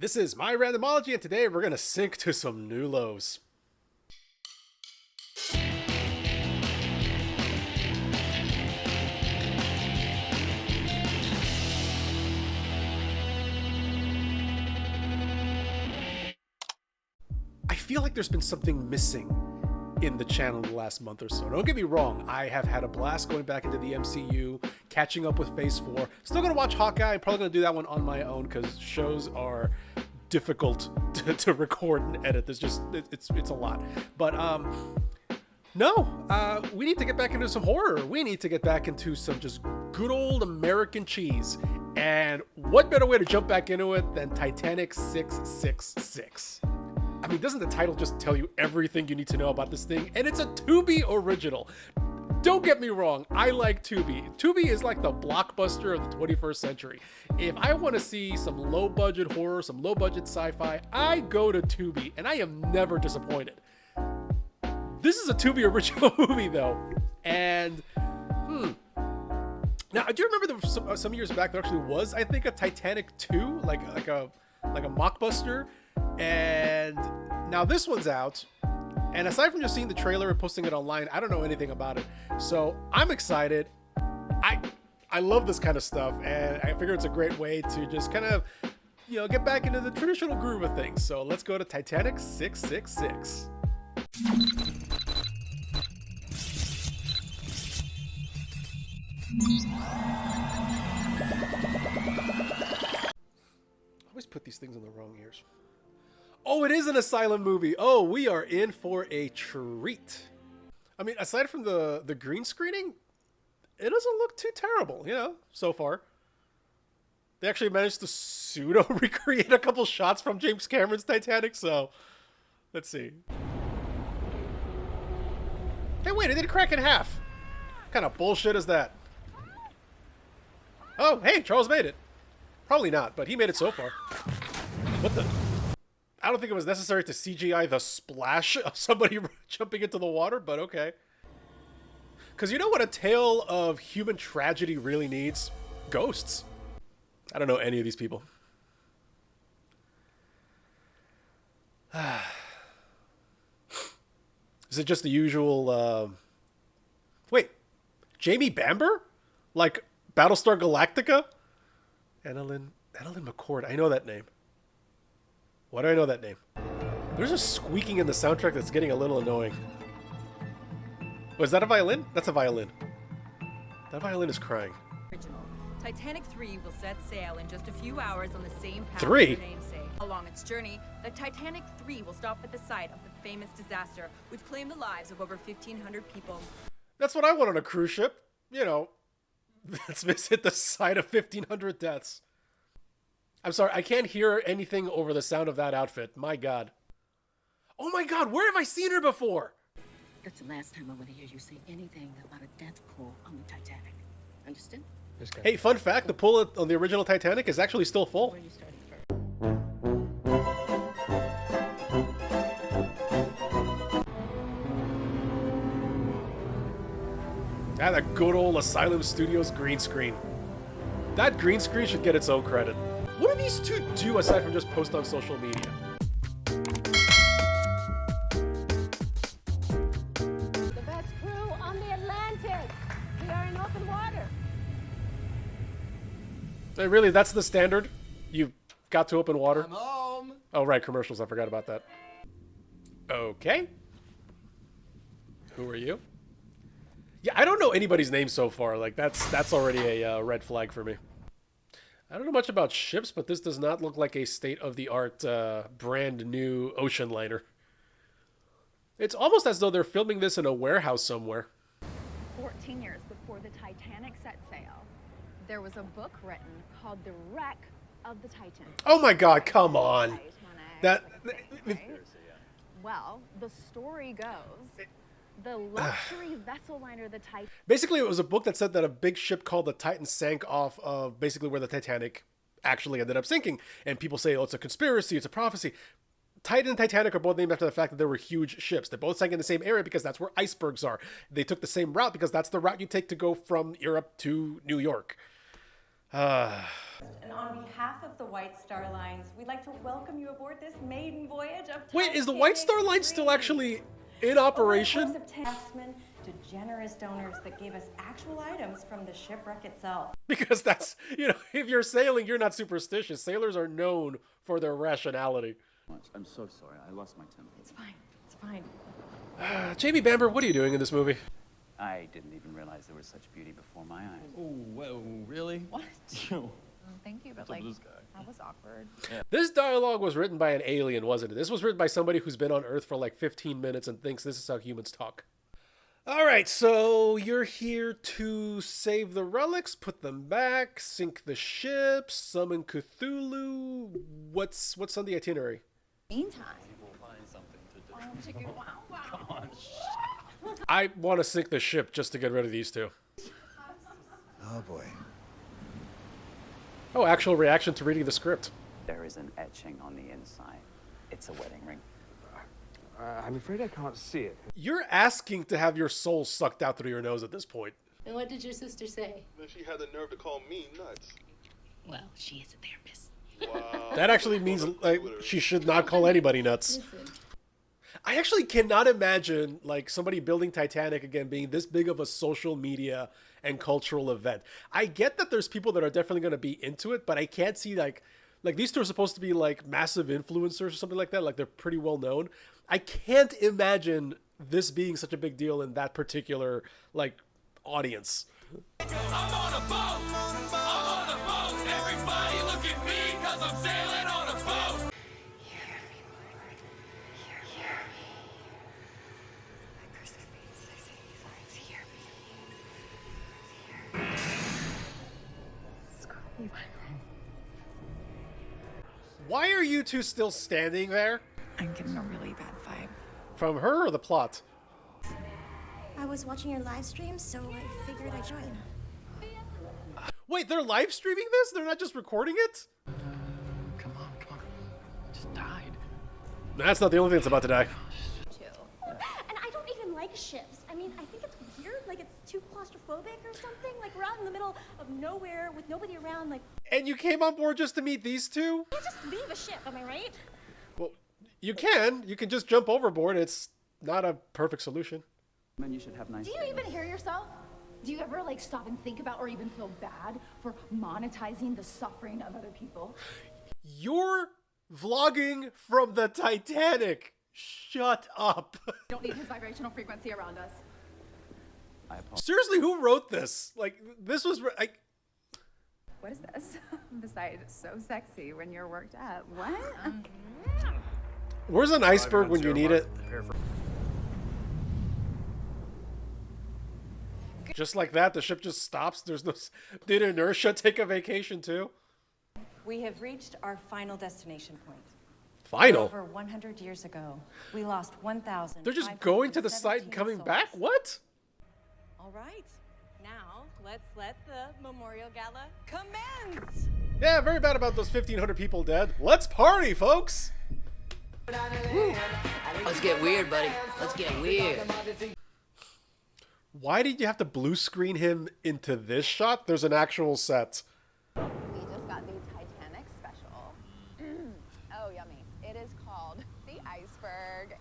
This is my randomology, and today we're gonna sink to some new lows. I feel like there's been something missing in the channel in the last month or so. Don't get me wrong, I have had a blast going back into the MCU, catching up with Phase 4. Still gonna watch Hawkeye. I'm probably gonna do that one on my own because shows are difficult to record and edit. There's just it's a lot. But we need to get back into some horror. We need to get back into some just good old American cheese. And what better way to jump back into it than Titanic 666? I mean, doesn't the title just tell you everything you need to know about this thing? And it's a Tubi original. Don't get me wrong, I like Tubi. Tubi is like the Blockbuster of the 21st century. If I want to see some low-budget horror, some low-budget sci-fi, I go to Tubi, and I am never disappointed. This is a Tubi original movie, though. And, Now, I do remember there was some years back there actually was, I think, a Titanic 2, like a mockbuster. And now this one's out, and aside from just seeing the trailer and posting it online, I don't know anything about it. So I'm excited. I love this kind of stuff, and I figure it's a great way to just kind of, get back into the traditional groove of things. So let's go to Titanic 666. I always put these things in the wrong ears. Oh, it is an asylum movie. Oh, we are in for a treat. I mean, aside from the green screening, it doesn't look too terrible, so far. They actually managed to pseudo recreate a couple shots from James Cameron's Titanic, so let's see. Hey, wait, it did crack in half. What kind of bullshit is that? Oh, hey, Charles made it. Probably not, but he made it so far. What the? I don't think it was necessary to CGI the splash of somebody jumping into the water, but okay. Because you know what a tale of human tragedy really needs? Ghosts. I don't know any of these people. Is it just the usual, Wait, Jamie Bamber? Like Battlestar Galactica? Annalyn McCord, I know that name. Why do I know that name? There's a squeaking in the soundtrack that's getting a little annoying. Was that a violin? That's a violin. That violin is crying. Original. Titanic 3 will set sail in just a few hours on the same path as 3? their namesake. Along its journey, the Titanic 3 will stop at the site of the famous disaster, which claimed the lives of over 1,500 people. That's what I want on a cruise ship. Let's visit the site of 1,500 deaths. I'm sorry, I can't hear anything over the sound of that outfit. My God. Oh my God, where have I seen her before? That's the last time I want to hear you say anything about a death pool on the Titanic. Understood? Hey, fun fact, the pool on the original Titanic is actually still full. Where are you starting first? Ah, that good old Asylum Studios green screen. That green screen should get its own credit. What do these two do aside from just post on social media? The best crew on the Atlantic. We are in open water. Hey, really, that's the standard? You've got to open water? I'm home. Oh, right, commercials. I forgot about that. Okay. Who are you? Yeah, I don't know anybody's name so far. Like, that's already a red flag for me. I don't know much about ships, but this does not look like a state-of-the-art, brand new ocean liner. It's almost as though they're filming this in a warehouse somewhere. 14 years before the Titanic set sail, there was a book written called The Wreck of the Titan. Oh my God, come on. Titanic, That... right? Well, the story goes, the luxury vessel liner, the Titan... Basically, it was a book that said that a big ship called the Titan sank off of basically where the Titanic actually ended up sinking. And people say, oh, it's a conspiracy, it's a prophecy. Titan and Titanic are both named after the fact that they were huge ships. They both sank in the same area because that's where icebergs are. They took the same route because that's the route you take to go from Europe to New York. And on behalf of the White Star Lines, we'd like to welcome you aboard this maiden voyage of Wait, is the White Star Line still actually in operation? Craftsmen to generous donors that gave us actual items from the shipwreck itself. Because that's, you know, if you're sailing, you're not superstitious. Sailors are known for their rationality. I'm so sorry. I lost my temper. It's fine. It's fine. Jamie Bamber, what are you doing in this movie? I didn't even realize there was such beauty before my eyes. Oh, whoa, really? What? Yo, Thank you, but what's up like, with this guy? that was awkward. This dialogue was written by an alien, wasn't it? This was written by somebody who's been on Earth for like 15 minutes and thinks this is how humans talk. All right, so you're here to save the relics, put them back, sink the ship, summon Cthulhu. What's on the itinerary? Meantime, We'll find something to do. why don't you go, wow. Come on. I want to sink the ship just to get rid of these two. Oh boy. Oh, actual reaction to reading the script. There is an etching on the inside. It's a wedding ring. I'm afraid I can't see it. You're asking to have your soul sucked out through your nose at this point. And what did your sister say? Then she had the nerve to call me nuts. Well, she is a therapist. Wow. That actually means like she should not call anybody nuts. Listen. I actually cannot imagine like somebody building Titanic again being this big of a social media and cultural event. I get that there's people that are definitely going to be into it, but I can't see like these two are supposed to be like massive influencers or something like that. Like they're pretty well known. I can't imagine this being such a big deal in that particular like audience. I'm on a boat. I'm on a boat. Everybody look at me 'cause I'm sailing on a boat. Why are you two still standing there? I'm getting a really bad vibe. From her or the plot? I was watching your live stream, so I figured I'd join. Wait, they're live streaming this? They're not just recording it? Come on. Just died. That's not the only thing that's about to die. And I don't even like ships. I mean, I think it's weird, like it's too claustrophobic or something. Like we're out in the middle of nowhere with nobody around, like... And you came on board just to meet these two? You can't just leave a ship, am I right? Well, you can. You can just jump overboard. It's not a perfect solution. Man, you should have nice Do you even hear yourself? Do you ever like stop and think about or even feel bad for monetizing the suffering of other people? You're vlogging from the Titanic. Shut up. Don't need his vibrational frequency around us. I apologize. Seriously, who wrote this? Like, this was... What is this? Besides, so sexy when you're worked up. What? Where's an iceberg when you need it? Just like that, the ship just stops. There's no... Did inertia take a vacation too? We have reached our final destination point. Final? Over 100 years ago, we lost 1,000. They're just going to the site and coming back? What? All right. Now, let's let the memorial gala commence. Yeah, very bad about those 1,500 people dead. Let's party, folks! Woo. Let's get weird, buddy. Let's get weird. Why did you have to blue screen him into this shot? There's an actual set. We just got the Titanic special. Oh, yummy. It is called the iceberg.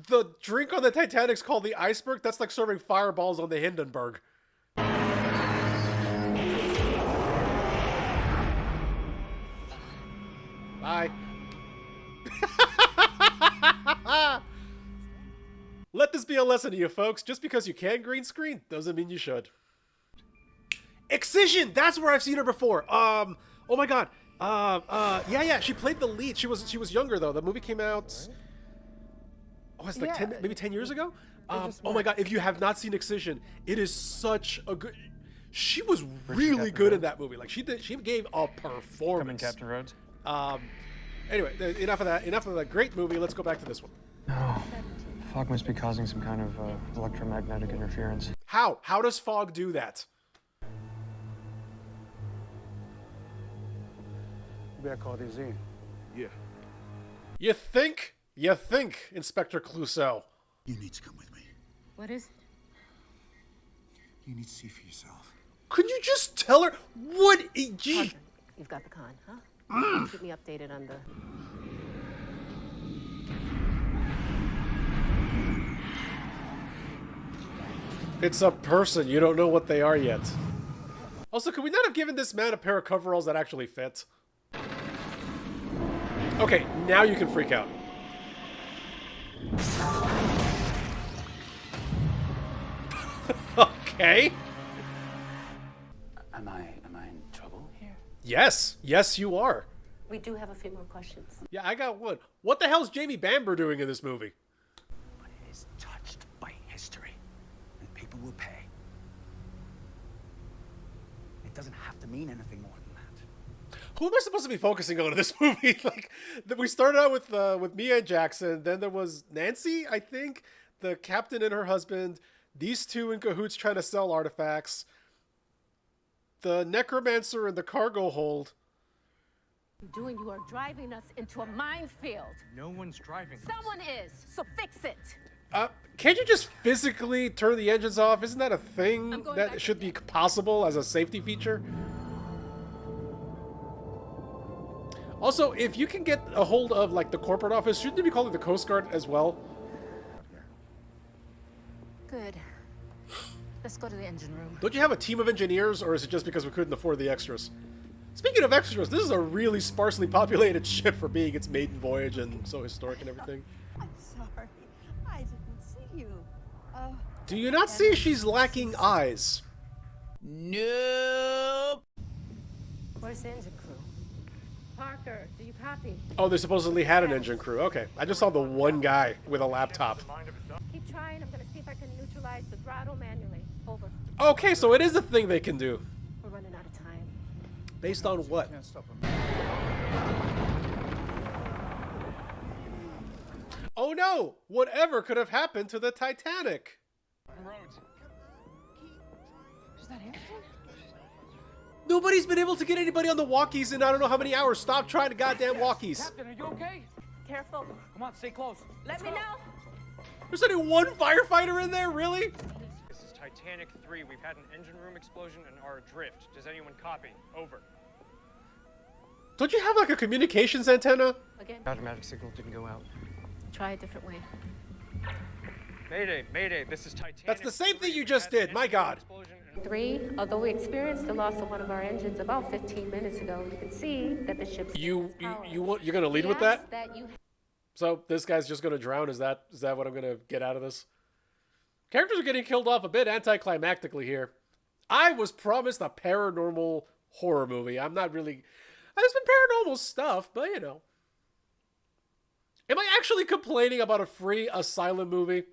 The drink on the Titanic's called the iceberg? That's like serving fireballs on the Hindenburg. Bye. Let this be a lesson to you folks. Just because you can green screen doesn't mean you should. Excision! That's where I've seen her before. Oh my god. Yeah, she played the lead. She was younger though. The movie came out it's like 10 years ago? Oh my god, if you have not seen Excision, it is such a good... She was really good in that movie. Like she gave a performance. Coming, Captain Rhodes. Anyway, enough of that. Enough of that great movie. Let's go back to this one. Oh, fog must be causing some kind of electromagnetic interference. How? How does fog do that? Maybe I call these in. Yeah. You think, Inspector Clouseau. You need to come with me. What is it? You need to see for yourself. Could you just tell her what? Gee. You've got the con, huh? Keep me updated on the... It's a person. You don't know what they are yet. Also, could we not have given this man a pair of coveralls that actually fit? Okay, now you can freak out. Okay. Am I in trouble here? Yes. Yes, you are. We do have a few more questions. Yeah, I got one. What the hell's Jamie Bamber doing in this movie? But it is touched by history, and people will pay. It doesn't have to mean anything more than that. Who am I supposed to be focusing on in this movie? Like, we started out with Mia and Jackson. Then there was Nancy, I think, the captain and her husband. These two in cahoots trying to sell artifacts. The necromancer in the cargo hold. Doing, you are driving us into a minefield. No one's driving. Someone is, so fix it. Can't you just physically turn the engines off? Isn't that a thing that should be possible as a safety feature? Also, if you can get a hold of, like, the corporate office, shouldn't you be calling the Coast Guard as well? Good. Let's go to the engine room. Don't you have a team of engineers, or is it just because we couldn't afford the extras? Speaking of extras, this is a really sparsely populated ship for being its maiden voyage and so historic and everything. I'm sorry. I didn't see you. Do you not see she's lacking eyes? Nope. Where's the engine crew? Parker, do you copy? Oh, they supposedly had an engine crew. Okay. I just saw the one guy with a laptop. Keep trying. I'm going to see if I can neutralize the throttle manually. Over. Okay, so it is a thing they can do. We're running out of time. Based on what? Oh no! Whatever could have happened to the Titanic? Is that everything? Nobody's been able to get anybody on the walkies in I don't know how many hours. Stop trying to goddamn walkies. Captain, are you okay? Careful. Come on, stay close. Let me know. There's only one firefighter in there, really? This is Titanic 3. We've had an engine room explosion and are adrift. Does anyone copy? Over. Don't you have like a communications antenna? Again. Automatic signal didn't go out. Try a different way. Mayday, mayday, this is Titanic. That's the same thing you just did, my god. 3, although we experienced the loss of one of our engines about 15 minutes ago, you can see that the ship's You're gonna lead with that? you So this guy's just gonna drown? Is that what I'm gonna get out of this? Characters are getting killed off a bit anticlimactically here. I was promised a paranormal horror movie. I'm not really. There's been paranormal stuff, but you know. Am I actually complaining about a free asylum movie?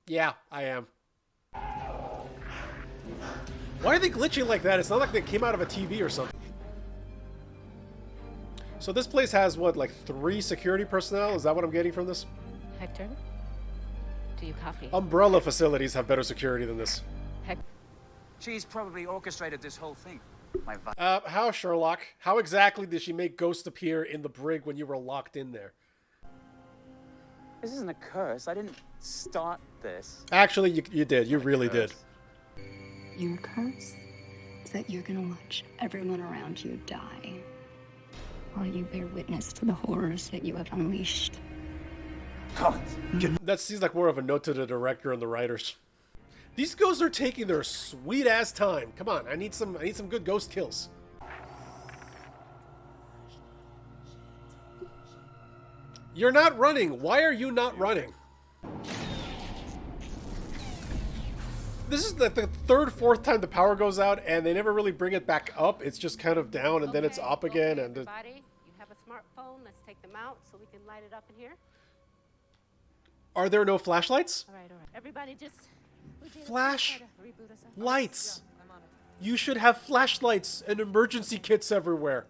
Yeah, I am. Why are they glitching like that? It's not like they came out of a TV or something. So this place has, what, like 3 security personnel? Is that what I'm getting from this? Hector? Do you copy? Umbrella facilities have better security than this. She's probably orchestrated this whole thing. How, Sherlock? How exactly did she make ghosts appear in the brig when you were locked in there? This isn't a curse. I didn't start this. Actually, you did. You really did. Your curse is that you're gonna watch everyone around you die while you bear witness to the horrors that you have unleashed. That seems like more of a note to the director and the writers. These ghosts are taking their sweet ass time. Come on, I need some good ghost kills. You're not running. Why are you not running? This is the 3rd, 4th time the power goes out, and they never really bring it back up. It's just kind of down, and then it's up again. And everybody, you have a smartphone. Let's take them out so we can light it up in here. Are there no flashlights? All right. Everybody just... Flash lights. You should have flashlights and emergency kits everywhere.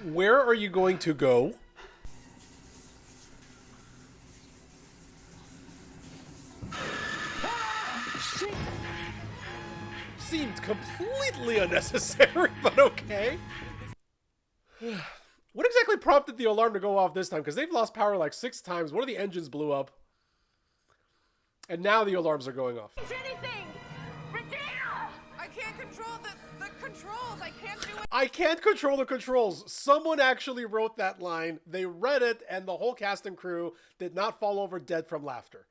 Where are you going to go? Seemed completely unnecessary, but okay. What exactly prompted the alarm to go off this time? Because they've lost power like 6 times. One of the engines blew up. And now the alarms are going off. Anything! Regina! I can't control the controls. I can't do it. I can't control the controls. Someone actually wrote that line. They read it, and the whole cast and crew did not fall over dead from laughter.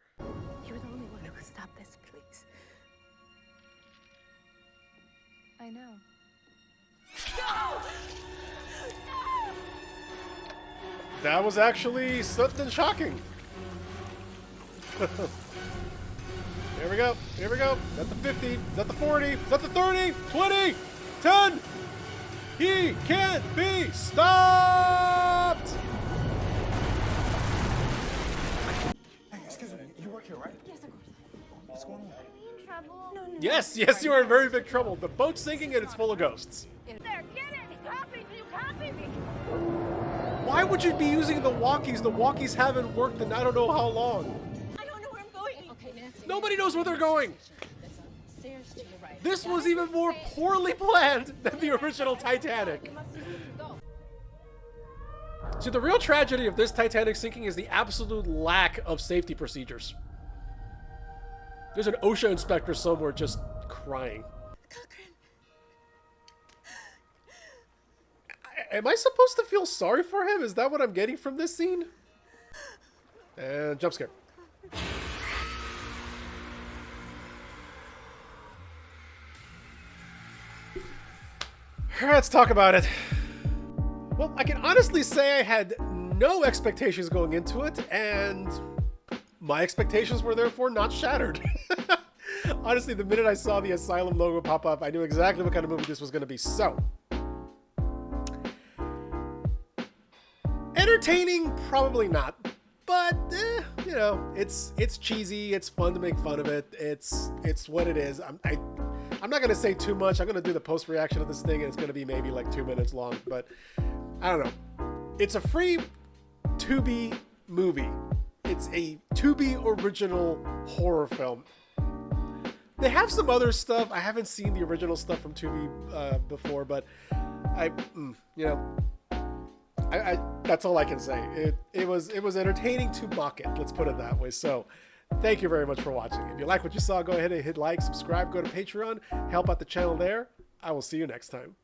You're the only one who can stop this, please. I know. That was actually something shocking. Here we go. Here we go. Is that the 50? Is that the 40? Is that the 30? 20? 10? He can't be stopped! Hey, excuse me. You work here, right? Yes, of course. What's going on? Are we in trouble? No, no. Yes, yes, you are in very big trouble. The boat's sinking and it's full of ghosts. There, get it! Copy! Do you copy me? Why would you be using the walkies? The walkies haven't worked in I don't know how long. I don't know where I'm going. Okay, Nancy. Nobody knows where they're going. Stairs to your right. This was even more poorly planned than the original Titanic. See, the real tragedy of this Titanic sinking is the absolute lack of safety procedures. There's an OSHA inspector somewhere just crying. Am I supposed to feel sorry for him? Is that what I'm getting from this scene? And jump scare. Let's talk about it. Well, I can honestly say I had no expectations going into it, and my expectations were therefore not shattered. Honestly, the minute I saw the Asylum logo pop up, I knew exactly what kind of movie this was going to be. So, entertaining, probably not, but you know, it's cheesy. It's fun to make fun of it. It's what it is. I'm not gonna say too much. I'm gonna do the post reaction of this thing, and it's gonna be maybe like 2 minutes long. But I don't know. It's a free Tubi movie. It's a Tubi original horror film. They have some other stuff. I haven't seen the original stuff from Tubi before, but that's all I can say. It was entertaining to mock it. Let's put it that way. So, thank you very much for watching. If you like what you saw, go ahead and hit like, subscribe, go to Patreon, help out the channel there. I will see you next time.